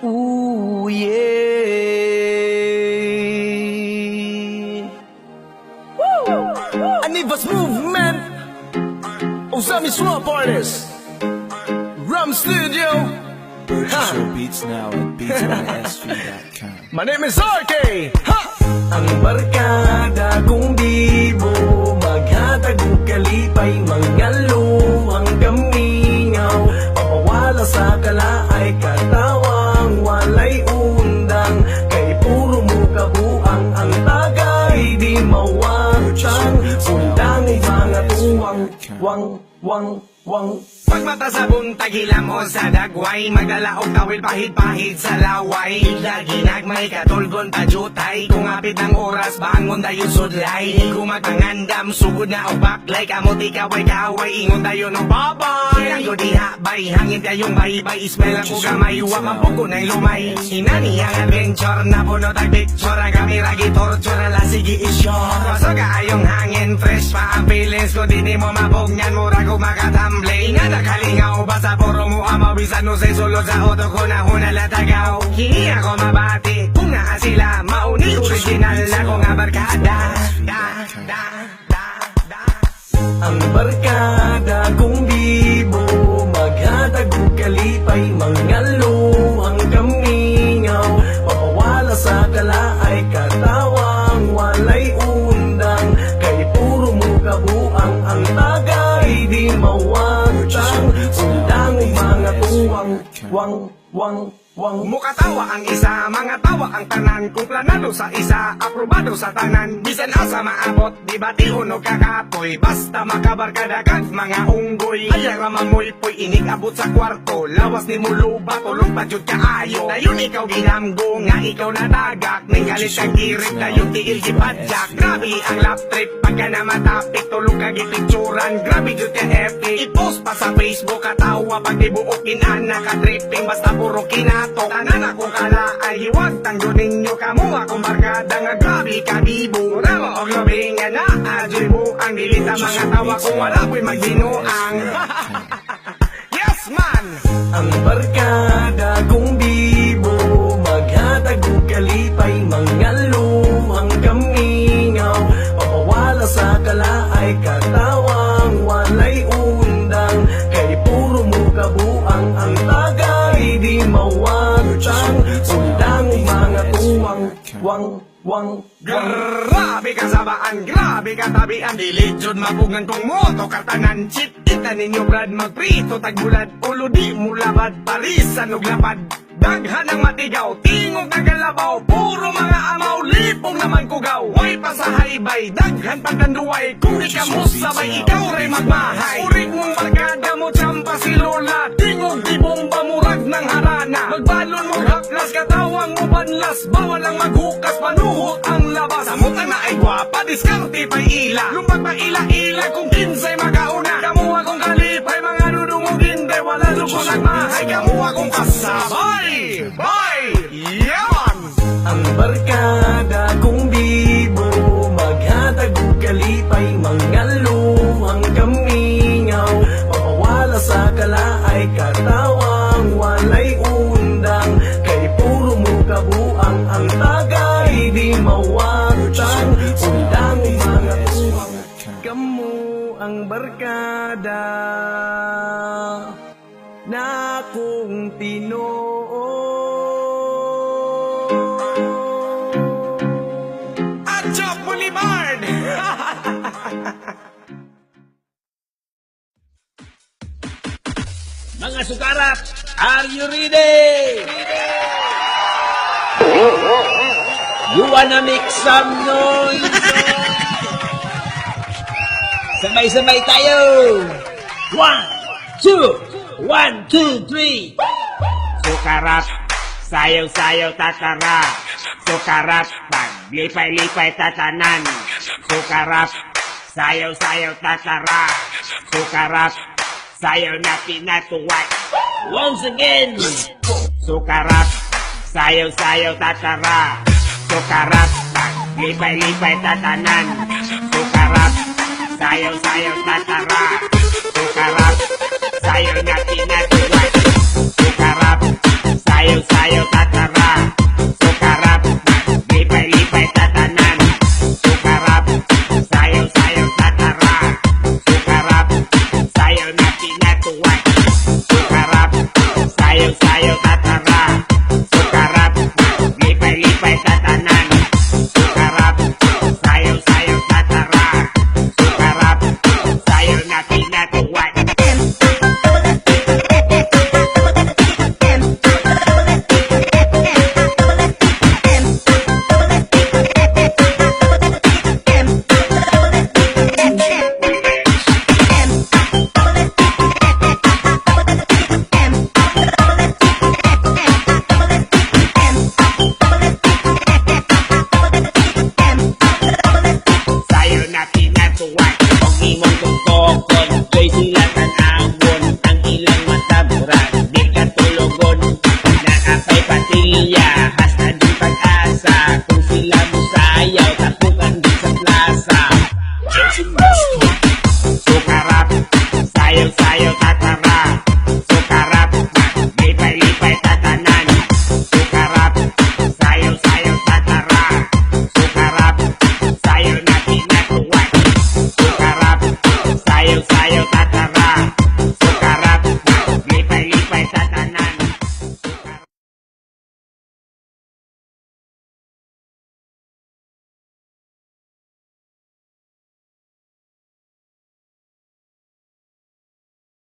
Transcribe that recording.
Ooh, yeah. Anivas Movement, Osami Swamp Artist, Rum Studio. Purchase your beats now at beatsonsv.com. My name is RK. Ha! Ang barkada kong bibo, maghatag ng kalipay, mangalo ang gamingaw, papawala sa kalaay, katawang walay undang, kay puro mo kabuang, ang tagay di mawatang, undang mga tuwang, wang. Pagmata sa buntag, hilam o sa dagway, magdala og tawil pahid-pahid sa laway. Lagi nagmay katulgon pajutay, kung apit ng oras bangon dayon sudlay. Di ko magpangandam, sugod na o baklay, kamuti kaway-kaway, ingon tayo ng babay. Kayo diha bay, hangin kayong bay-bay, ismail ang kuga may uwa, mampuko na'y lumay. Inani ang adventure, na puno tag picture, ang kamera gitorture, ala sige isyon. Kaso kaayong hangin, fresh pa ang feelings ko, di mo mapugnan, mura ko makatamblay. Nga nakalingaw, basta puro mo amaw, bisan no say sulod sa auto ko na hunalatagaw. Hindi ako mabati, kung naa sila, mauni original ako nga barkada. Ang barkada kong bibo, maghatag og kalipay, mangalo ang gamingaw, papawala sa kalaay, katawang walay undang, kay puro mo kabuang, ang tagay di mawatang, undang mga tuwang, wang. Mukatawa ang isa, mga tawa ang tanan. Kung planado sa isa, aprobado sa tanan. Bisan asa maabot, di ba tiunog kakapoy. Basta makabarkada kag mga unggoy. Ayara mamoy-poy, inig abot sa kwarto. Lawas ni muluba, tulong pa jud kaayo. Dayon ikaw ginamgo, nga ikaw natagak. Ning galit kag girit, dayon tiil gipadyak. Grabe ang lap trip, pagka na matapik. Tulong kag ipicturan, grabe jud ka epic. I-post pa sa Facebook, katawa pag dibuok inana ka tripping. Basta puro kinatok, tanan akong kalaay. Hiwag tanggo ninyo kamo akong barkada nga grabe ka bibo. Mura mo og labi nga na adyoy mo ang dilita mga tawa kung wala ko'y magbinuang. Yes man! Ang barkada kong bibo, maghatag og kalipay, mangalo ang gamingaw, papawala sa kalaay, katawang walay undang, kay puro mo kabuang, ang tagay di mawatang, undang mga tuwang, wang. Grabe ka sabaan, grabe ka tabian. Dili jud mapugngan kong moto kartanan. Chit ita ninyo brad, magprito tagbulad. Ulo di mo labad, parisan og lapad. Daghan ang matigaw, tingog nagalabaw. Puro mga amaw, lipong naman kugaw. Way pa sa haybay, daghan pagkanduway. Kung di ka mo sabay, ikaw ray magmahay. Urig mong barkada mo, tsampa si Lola. Tingog di bomba, murag ng harana. Magbalon mo haplas, katawang mo banlas. Bawal ang maghukas, panuhot ang labas. Samutan na ay gwapa, diskarte pa'y ila. Lumpag pa ila-ila, kung kinsay makauna. Kamuha kong kalipay, mga dudungog hindi. Wala luko nagmahay, kamuha kong kasabay. Bye! Yaman! Ang barkada kong bibo, maghatag og kalipay, mangalo ang gamingaw, papawala sa kalaay, katawang walay undang, kay puro mo kabuang, ang tagay di mawatang, undang mga tuwang, kamo ang barkada na kong Tinoo. Atchop Boulevard! Mga sukarap, are you ready? You wanna make some noise? Sabay-sabay tayo! 1, 2, 1, 2, 3. Sukarap, sayaw-sayaw tatara. Sukarap, paglipay-lipay tatanan. Sukarap, sayaw-sayaw tatara. Sukarap, sayaw na pinatuway. Once again. Sukarap, sayaw-sayaw tatara. Sukarap, paglipay-lipay tatanan. Sukarap, sayaw-sayaw tatara. Sukarap, sayaw na pinatuway. Sukarap, sayaw-sayaw tatara. natuwa. Sukarap, sayaw-sayaw tatara. Sukarap, lipay-lipay tatanan. Sukarap, sayaw-sayaw tatara. Sukarap, sayaw na pinatuwa. Sayo na pinatuwag Ang imong tungkokon Joy sila tanawon Ang ilang mataburan Di ka tulogon Naapay patilya Hasta di pag-asa Kung sila mo sayaw Tapukan din sa plaza